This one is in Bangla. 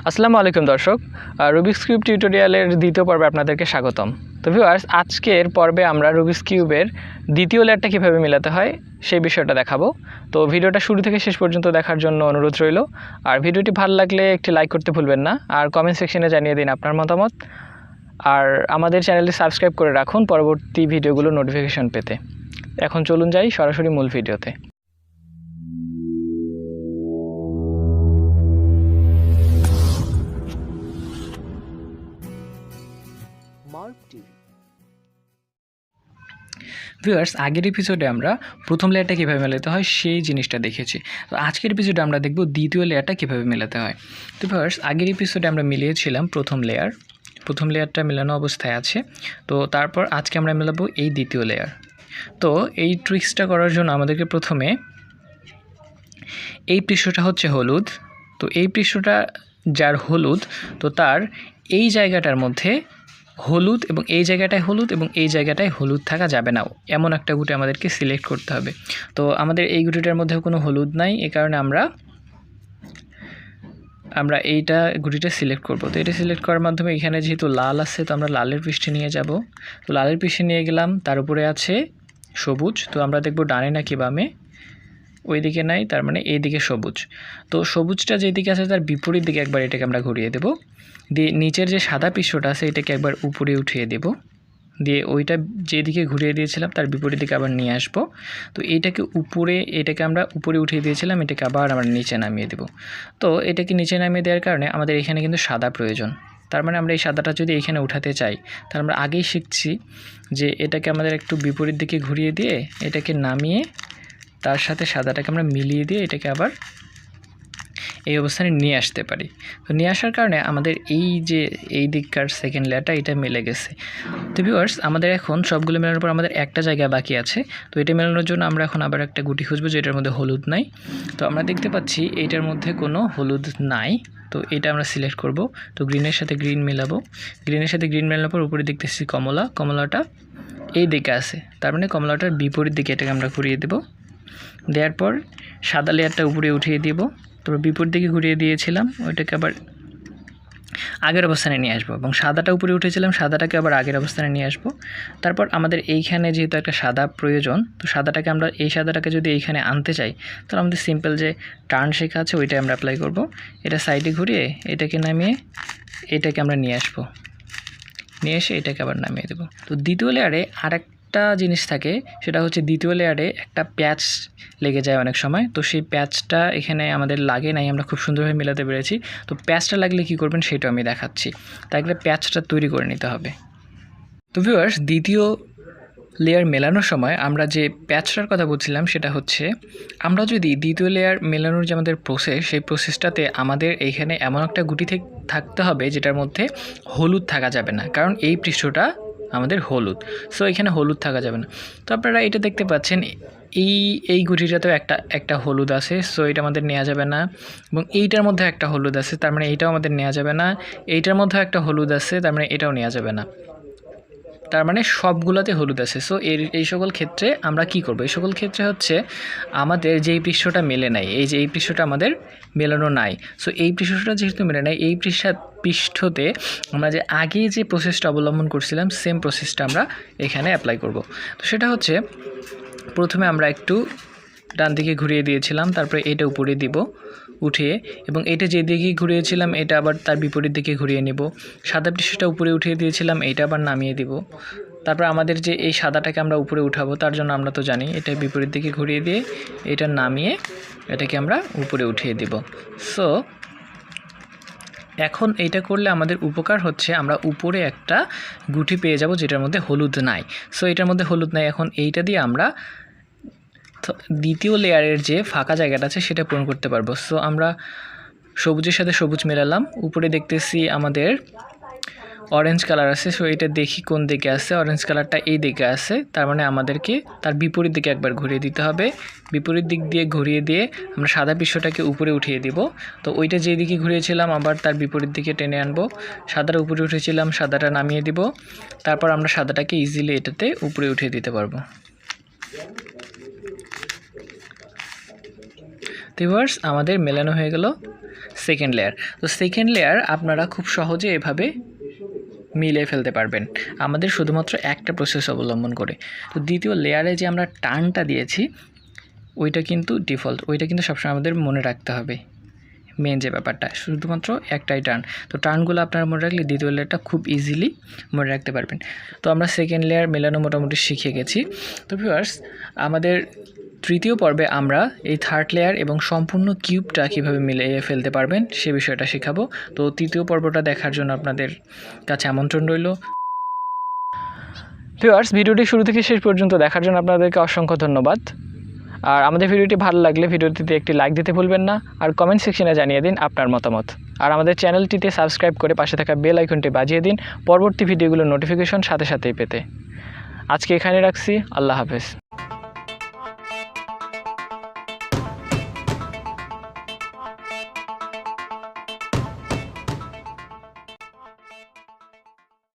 আসসালামু আলাইকুম দর্শক, রুবিক্স কিউব টিউটোরিয়ালের দ্বিতীয় পর্বে আপনাদেরকে স্বাগতম। তো ভিউয়ার্স, আজকের পর্বে আমরা রুবিক্স কিউবের দ্বিতীয় লেয়ারটা কীভাবে মেলাতে হয় সেই বিষয়টা দেখাবো। তো ভিডিওটা শুরু থেকে শেষ পর্যন্ত দেখার জন্য অনুরোধ রইল। আর ভিডিওটি ভালো লাগলে একটি লাইক করতে ভুলবেন না, আর কমেন্ট সেকশনে জানিয়ে দিন আপনার মতামত। আর আমাদের চ্যানেলটি সাবস্ক্রাইব করে রাখুন পরবর্তী ভিডিওগুলো নোটিফিকেশন পেতে। এখন চলুন যাই সরাসরি মূল ভিডিওতে। ভিউয়ার্স, আগের এপিসোডে আমরা প্রথম লেয়ারটা কীভাবে মেলাতে হয় সেই জিনিসটা দেখেছি। তো আজকের এপিসোডে আমরা দেখব দ্বিতীয় লেয়ারটা কীভাবে মেলাতে হয়। তো ভিউয়ার্স, আগের এপিসোডে আমরা মিলিয়েছিলাম প্রথম লেয়ারটা মেলানো অবস্থায় আছে। তো তারপর আজকে আমরা মেলাবো এই দ্বিতীয় লেয়ার। তো এই ট্রিক্সটা করার জন্য আমাদেরকে প্রথমে এই পৃষ্ঠটা হচ্ছে হলুদ। তো এই পৃষ্ঠটা যার হলুদ, তো তার এই জায়গাটার মধ্যে হলুদ এবং এই জায়গাটায় হলুদ এবং এই জায়গাটায় হলুদ থাকা যাবে না, এমন একটা গুটি আমাদেরকে সিলেক্ট করতে হবে। তো আমাদের এই গুটিটার মধ্যেও কোনো হলুদ নাই, এই কারণে আমরা এইটা গুটিটা সিলেক্ট করব। তো এটা সিলেক্ট করার মাধ্যমে এখানে যেহেতু লাল আছে, তো আমরা লালের পৃষ্ঠে নিয়ে যাব। তো লালের পৃষ্ঠে নিয়ে গেলাম, তার উপরে আছে সবুজ। তো আমরা দেখব ডানে নাকি বামে, ওই দিকে নাই, তার মানে এই দিকে সবুজ। তো সবুজটা যেদিকে আছে তার বিপরীত দিকে একবার এটাকে আমরা ঘুরিয়ে দেব। দিয়ে নিচের যে সাদা পৃষ্ঠটা আছে এটাকে একবার উপরে উঠিয়ে দেব, দিয়ে ওইটা যেদিকে ঘুরিয়ে দিয়েছিলাম তার বিপরীত দিকে আবার নিয়ে আসবো। তো এটাকে আমরা উপরে উঠিয়ে দিয়েছিলাম, এটাকে আবার আমরা নিচে নামিয়ে দেব। তো এটাকে নিচে নামিয়ে দেওয়ার কারণে আমাদের এখানে কিন্তু সাদা প্রয়োজন। তার মানে আমরা এই সাদাটা যদি এখানে উঠাতে চাই, তাহলে আমরা আগেই শিখছি যে এটাকে আমাদের একটু বিপরীত দিকে ঘুরিয়ে দিয়ে এটাকে নামিয়ে তার সাথে সাদাটাকে আমরা মিলিয়ে দিয়ে এটাকে আবার এই অবস্থানে নিয়ে আসতে পারি। তো নিয়ে আসার কারণে আমাদের এই দিককার সেকেন্ড লেয়ারটা এটা মিলে গেছে। তো ভিউয়ার্স, আমাদের এখন সবগুলো মেলানোর পর আমাদের একটা জায়গা বাকি আছে। তো এটা মেলানোর জন্য আমরা এখন আবার একটা গুটি খুঁজবো যেটার মধ্যে হলুদ নাই। তো আমরা দেখতে পাচ্ছি এইটার মধ্যে কোনো হলুদ নাই। তো এটা আমরা সিলেক্ট করব। তো গ্রিনের সাথে গ্রিন মেলাবো। গ্রিনের সাথে গ্রিন মেলানোর পর উপরে দেখতেছি কমলাটা এই দিকে আছে, তার মানে কমলাটার বিপরীত দিকে এটাকে আমরা ঘুরিয়ে দেব। দেওয়ার পর সাদা লেয়ারটা উপরে উঠিয়ে দিব। তারপর বিপরীত দিকে ঘুরিয়ে দিয়েছিলাম, ওইটাকে আবার আগের অবস্থানে নিয়ে আসবো এবং সাদাটা উপরে উঠেছিলাম, সাদাটাকে আবার আগের অবস্থানে নিয়ে আসবো। তারপর আমাদের এইখানে যেহেতু একটা সাদা প্রয়োজন, তো এই সাদাটাকে যদি এইখানে আনতে চাই, তাহলে আমাদের সিম্পল যে টার্ন শেখা আছে ওইটাই আমরা অ্যাপ্লাই করব। এটা সাইডে ঘুরিয়ে এটাকে নামিয়ে এটাকে আমরা নিয়ে আসবো, নিয়ে এসে এটাকে আবার নামিয়ে দেবো। তো দ্বিতীয় লেয়ারে একটা জিনিস থাকে, সেটা হচ্ছে দ্বিতীয় লেয়ারে একটা প্যাচ লেগে যায় অনেক সময়। তো সেই প্যাচটা এখানে আমাদের লাগে নাই, আমরা খুব সুন্দরভাবে মেলাতে পেরেছি। তো প্যাচটা লাগলে কি করবেন সেটাও আমি দেখাচ্ছি। তাই প্যাচটা তৈরি করে নিতে হবে। তো ভিউয়ার্স, দ্বিতীয় লেয়ার মেলানোর সময় আমরা যে প্যাচটার কথা বলছিলাম সেটা হচ্ছে, আমরা যদি দ্বিতীয় লেয়ার মেলানোর যে আমাদের প্রসেস, সেই প্রসেসটাতে আমাদের এইখানে এমন একটা গুটি থাকতে হবে যেটার মধ্যে হলুদ থাকা যাবে না, কারণ এই পৃষ্ঠটা আমাদের হলুদ। সো এখানে হলুদ থাকা যাবে না। তো আপনারা এটা দেখতে পাচ্ছেন, এই গুটিটাতেও একটা হলুদ আছে, সো এটা আমাদের নেওয়া যাবে না। এবং এইটার মধ্যে একটা হলুদ আছে, তার মানে এইটাও আমাদের নেওয়া যাবে না। এইটার মধ্যেও একটা হলুদ আছে, তার মানে এটাও নেওয়া যাবে না। তার মানে সবগুলোতে হলুদ আছে। সো এই সকল ক্ষেত্রে আমরা কি করব? এই সকল ক্ষেত্রে হচ্ছে আমাদের যেই পৃষ্ঠটা মেলে নাই, এই পৃষ্ঠটা আমাদের মেলানো নাই। সো এই পৃষ্ঠটা যেহেতু মেলে নাই, এই পৃষ্ঠতে আমরা যে আগে যে প্রসেসটা অবলম্বন করছিলাম সেম প্রসেসটা আমরা এখানে অ্যাপ্লাই করব। তো সেটা হচ্ছে, প্রথমে আমরা একটু ডান দিকে ঘুরিয়ে দিয়েছিলাম, তারপরে এটা উপরে দিব উঠিয়ে, এবং এটা যেদিকে ঘুরিয়েছিলাম এটা আবার তার বিপরীত দিকে ঘুরিয়ে নেব। সাদা পৃষ্ঠটা উপরে উঠিয়ে দিয়েছিলাম, এইটা আবার নামিয়ে দিব। তারপর আমাদের যে এই সাদাটাকে আমরা উপরে উঠাবো, তার জন্য আমরা তো জানি এটা বিপরীত দিকে ঘুরিয়ে দিয়ে এটা নামিয়ে এটাকে আমরা উপরে উঠিয়ে দিব। সো এখন এইটা করলে আমাদের উপকার হচ্ছে, আমরা উপরে একটা গুটি পেয়ে যাব যেটার মধ্যে হলুদ নাই। সো এটার মধ্যে হলুদ নাই, এখন এইটা দিয়ে আমরা দ্বিতীয় লেয়ারের যে ফাঁকা জায়গাটা আছে সেটা পূরণ করতে পারবো। সো আমরা সবুজের সাথে সবুজ মেলালাম, উপরে দেখতেছি আমাদের অরেঞ্জ কালার আছে। সো এটা দেখি কোন দিকে আছে, অরেঞ্জ কালারটা এই দিকে আছে, তার মানে আমাদেরকে তার বিপরীত দিকে একবার ঘুরিয়ে দিতে হবে। বিপরীত দিক দিয়ে ঘুরিয়ে দিয়ে আমরা সাদা পৃষ্ঠটাকে উপরে উঠিয়ে দিব। তো ওইটা যেদিকে ঘুরিয়েছিলাম আবার তার বিপরীত দিকে টেনে আনবো। সাদাটা উপরে উঠেছিলাম, সাদাটা নামিয়ে দিব। তারপর আমরা সাদাটাকে ইজিলি এটাতে উপরে উঠিয়ে দিতে পারবো। ভিউয়ার্স, আমাদের মেলানো হয়ে গেল। Second layer. তো সেকেন্ড লেয়ার আপনারা খুব সহজে এভাবে মিলিয়ে ফেলতে পারবেন আমাদের শুধুমাত্র একটা প্রসেস অবলম্বন করে। তো দ্বিতীয় লেয়ারে যে আমরা টার্নটা দিয়েছি ওইটা কিন্তু ডিফল্ট, ওইটা কিন্তু সবসময় আমাদের মনে রাখতে হবে। মেন যে ব্যাপারটা শুধুমাত্র একটাই টার্ন, তো টার্নগুলো আপনারা মনে রাখলে দ্বিতীয় লেয়ারটা খুব ইজিলি মনে রাখতে পারবেন। তো আমরা সেকেন্ড লেয়ার মেলানো মোটামুটি শিখে গেছি। তো ভিউয়ার্স, আমাদের তৃতীয় পর্বে আমরা এই থার্ড লেয়ার এবং সম্পূর্ণ কিউবটা কীভাবে মিলিয়ে ফেলতে পারবেন সে বিষয়টা শেখাবো। তো তৃতীয় পর্বটা দেখার জন্য আপনাদের কাছে আমন্ত্রণ রইল। ভিউয়ার্স, ভিডিওটি শুরু থেকে শেষ পর্যন্ত দেখার জন্য আপনাদেরকে অসংখ্য ধন্যবাদ। আর আমাদের ভিডিওটি ভালো লাগলে ভিডিওটিতে একটি লাইক দিতে ভুলবেন না, আর কমেন্ট সেকশনে জানিয়ে দিন আপনার মতামত। আর আমাদের চ্যানেলটিতে সাবস্ক্রাইব করে পাশে থাকা বেল আইকনটি বাজিয়ে দিন পরবর্তী ভিডিওগুলোর নোটিফিকেশন সাথে সাথেই পেতে। আজকে এখানে রাখছি, আল্লাহ হাফেজ।